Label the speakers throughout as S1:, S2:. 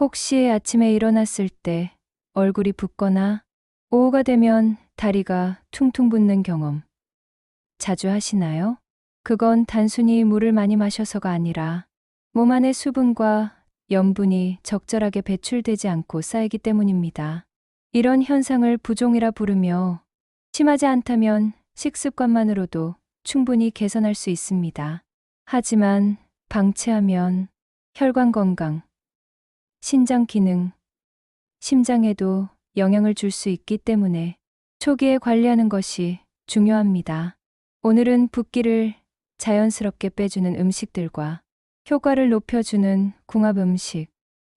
S1: 혹시 아침에 일어났을 때 얼굴이 붓거나 오후가 되면 다리가 퉁퉁 붓는 경험 자주 하시나요? 그건 단순히 물을 많이 마셔서가 아니라 몸 안의 수분과 염분이 적절하게 배출되지 않고 쌓이기 때문입니다. 이런 현상을 부종이라 부르며 심하지 않다면 식습관만으로도 충분히 개선할 수 있습니다. 하지만 방치하면 혈관 건강, 신장 기능, 심장에도 영향을 줄 수 있기 때문에 초기에 관리하는 것이 중요합니다. 오늘은 붓기를 자연스럽게 빼주는 음식들과 효과를 높여주는 궁합 음식,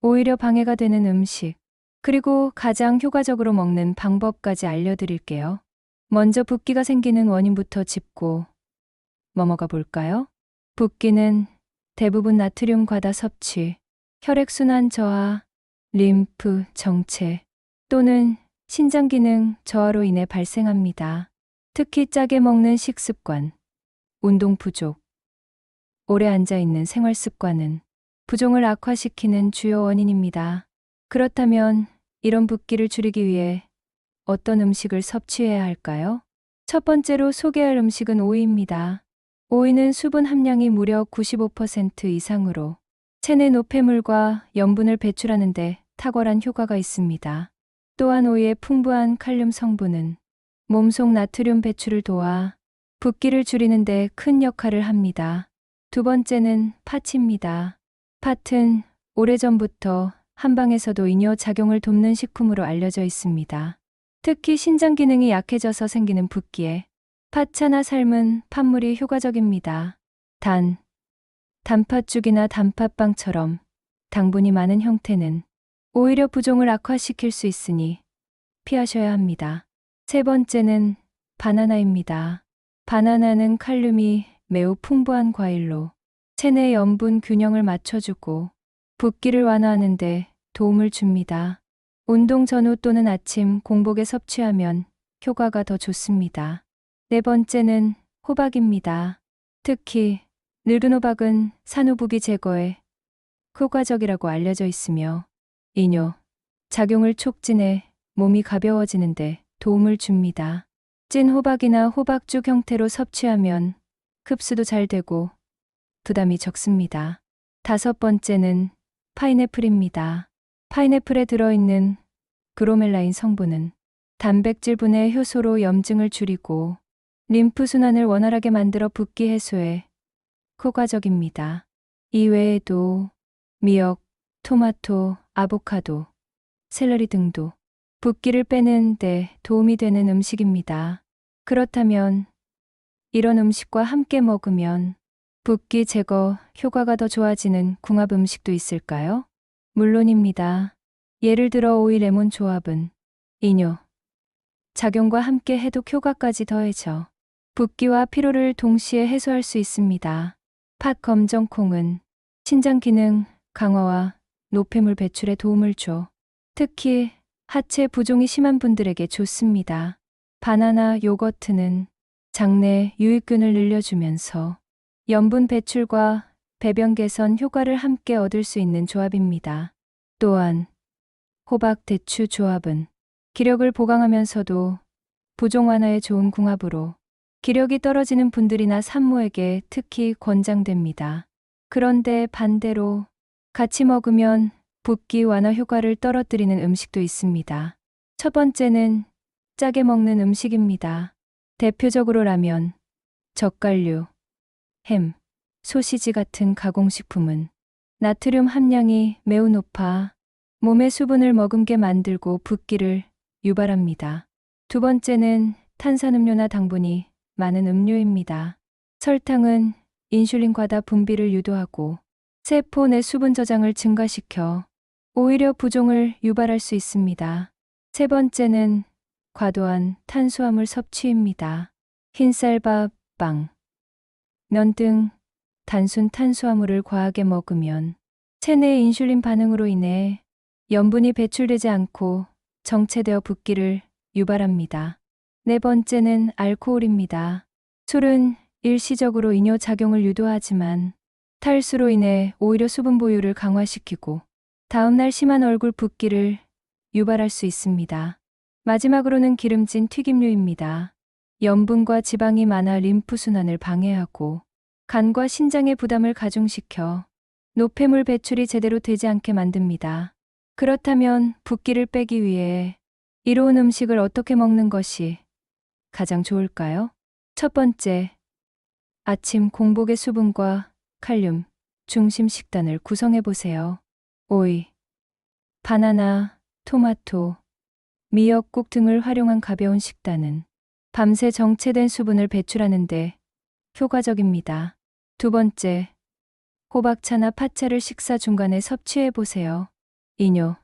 S1: 오히려 방해가 되는 음식, 그리고 가장 효과적으로 먹는 방법까지 알려드릴게요. 먼저 붓기가 생기는 원인부터 짚고 넘어가 볼까요? 붓기는 대부분 나트륨 과다 섭취, 혈액순환 저하, 림프 정체 또는 신장 기능 저하로 인해 발생합니다. 특히 짜게 먹는 식습관, 운동 부족, 오래 앉아있는 생활 습관은 부종을 악화시키는 주요 원인입니다. 그렇다면 이런 붓기를 줄이기 위해 어떤 음식을 섭취해야 할까요? 첫 번째로 소개할 음식은 오이입니다. 오이는 수분 함량이 무려 95% 이상으로 체내 노폐물과 염분을 배출하는 데 탁월한 효과가 있습니다. 또한 오이의 풍부한 칼륨 성분은 몸속 나트륨 배출을 도와 붓기를 줄이는 데 큰 역할을 합니다. 두 번째는 팥입니다. 팥은 오래전부터 한방에서도 이뇨 작용을 돕는 식품으로 알려져 있습니다. 특히 신장 기능이 약해져서 생기는 붓기에 팥차나 삶은 팥물이 효과적입니다. 단팥죽이나 단팥빵처럼 당분이 많은 형태는 오히려 부종을 악화시킬 수 있으니 피하셔야 합니다. 세 번째는 바나나입니다. 바나나는 칼륨이 매우 풍부한 과일로 체내 염분 균형을 맞춰주고 붓기를 완화하는 데 도움을 줍니다. 운동 전후 또는 아침 공복에 섭취하면 효과가 더 좋습니다. 네 번째는 호박입니다. 특히 늙은 호박은 산후부기 제거에 효과적이라고 알려져 있으며 이뇨 작용을 촉진해 몸이 가벼워지는데 도움을 줍니다. 찐 호박이나 호박죽 형태로 섭취하면 흡수도 잘 되고 부담이 적습니다. 다섯 번째는 파인애플입니다. 파인애플에 들어있는 브로멜라인 성분은 단백질 분해 효소로 염증을 줄이고 림프 순환을 원활하게 만들어 붓기 해소에 효과적입니다. 이외에도 미역, 토마토, 아보카도, 샐러리 등도 붓기를 빼는 데 도움이 되는 음식입니다. 그렇다면 이런 음식과 함께 먹으면 붓기 제거 효과가 더 좋아지는 궁합 음식도 있을까요? 물론입니다. 예를 들어 오이 레몬 조합은 이뇨 작용과 함께 해독 효과까지 더해져 붓기와 피로를 동시에 해소할 수 있습니다. 팥 검정콩은 신장 기능 강화와 노폐물 배출에 도움을 줘 특히 하체 부종이 심한 분들에게 좋습니다. 바나나 요거트는 장내 유익균을 늘려주면서 염분 배출과 배변 개선 효과를 함께 얻을 수 있는 조합입니다. 또한 호박 대추 조합은 기력을 보강하면서도 부종 완화에 좋은 궁합으로 기력이 떨어지는 분들이나 산모에게 특히 권장됩니다. 그런데 반대로 같이 먹으면 붓기 완화 효과를 떨어뜨리는 음식도 있습니다. 첫 번째는 짜게 먹는 음식입니다. 대표적으로 라면, 젓갈류, 햄, 소시지 같은 가공식품은 나트륨 함량이 매우 높아 몸의 수분을 머금게 만들고 붓기를 유발합니다. 두 번째는 탄산음료나 당분이 많은 음료입니다. 설탕은 인슐린 과다 분비를 유도하고 세포 내 수분 저장을 증가시켜 오히려 부종을 유발할 수 있습니다. 세 번째는 과도한 탄수화물 섭취입니다. 흰쌀밥, 빵, 면 등 단순 탄수화물을 과하게 먹으면 체내 인슐린 반응으로 인해 염분이 배출되지 않고 정체되어 붓기를 유발합니다. 네 번째는 알코올입니다. 술은 일시적으로 이뇨 작용을 유도하지만 탈수로 인해 오히려 수분 보유를 강화시키고 다음날 심한 얼굴 붓기를 유발할 수 있습니다. 마지막으로는 기름진 튀김류입니다. 염분과 지방이 많아 림프 순환을 방해하고 간과 신장의 부담을 가중시켜 노폐물 배출이 제대로 되지 않게 만듭니다. 그렇다면 붓기를 빼기 위해 이로운 음식을 어떻게 먹는 것이 가장 좋을까요? 첫 번째, 아침 공복의 수분과 칼륨 중심 식단을 구성해 보세요. 오이, 바나나, 토마토, 미역국 등을 활용한 가벼운 식단은 밤새 정체된 수분을 배출하는데 효과적입니다. 두 번째, 호박차나 팥차를 식사 중간에 섭취해 보세요. 이뇨,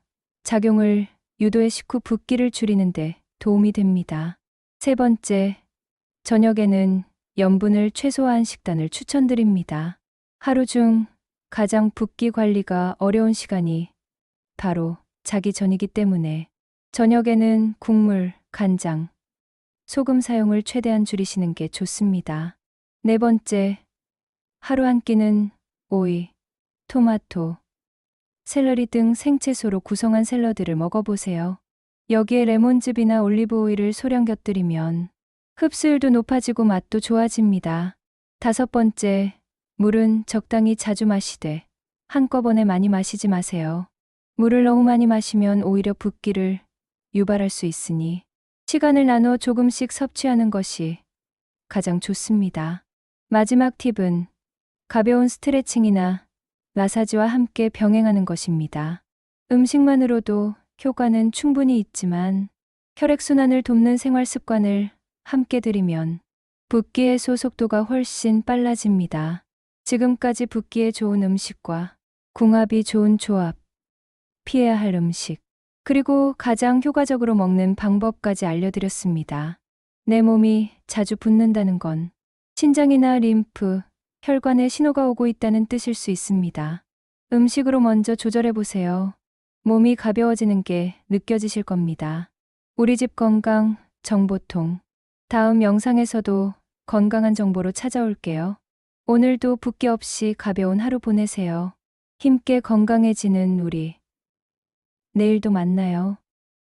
S1: 작용을 유도해 식후 붓기를 줄이는데 도움이 됩니다. 세 번째, 저녁에는 염분을 최소화한 식단을 추천드립니다. 하루 중 가장 붓기 관리가 어려운 시간이 바로 자기 전이기 때문에 저녁에는 국물, 간장, 소금 사용을 최대한 줄이시는 게 좋습니다. 네 번째, 하루 한 끼는 오이, 토마토, 샐러리 등 생채소로 구성한 샐러드를 먹어보세요. 여기에 레몬즙이나 올리브 오일을 소량 곁들이면 흡수율도 높아지고 맛도 좋아집니다. 다섯 번째, 물은 적당히 자주 마시되 한꺼번에 많이 마시지 마세요. 물을 너무 많이 마시면 오히려 붓기를 유발할 수 있으니 시간을 나눠 조금씩 섭취하는 것이 가장 좋습니다. 마지막 팁은 가벼운 스트레칭이나 마사지와 함께 병행하는 것입니다. 음식만으로도 효과는 충분히 있지만 혈액순환을 돕는 생활 습관을 함께 들이면 붓기 해소 속도가 훨씬 빨라집니다. 지금까지 붓기에 좋은 음식과 궁합이 좋은 조합, 피해야 할 음식, 그리고 가장 효과적으로 먹는 방법까지 알려드렸습니다. 내 몸이 자주 붓는다는 건 신장이나 림프, 혈관에 신호가 오고 있다는 뜻일 수 있습니다. 음식으로 먼저 조절해보세요. 몸이 가벼워지는 게 느껴지실 겁니다. 우리 집 건강 정보통. 다음 영상에서도 건강한 정보로 찾아올게요. 오늘도 붓기 없이 가벼운 하루 보내세요. 힘께 건강해지는 우리. 내일도 만나요.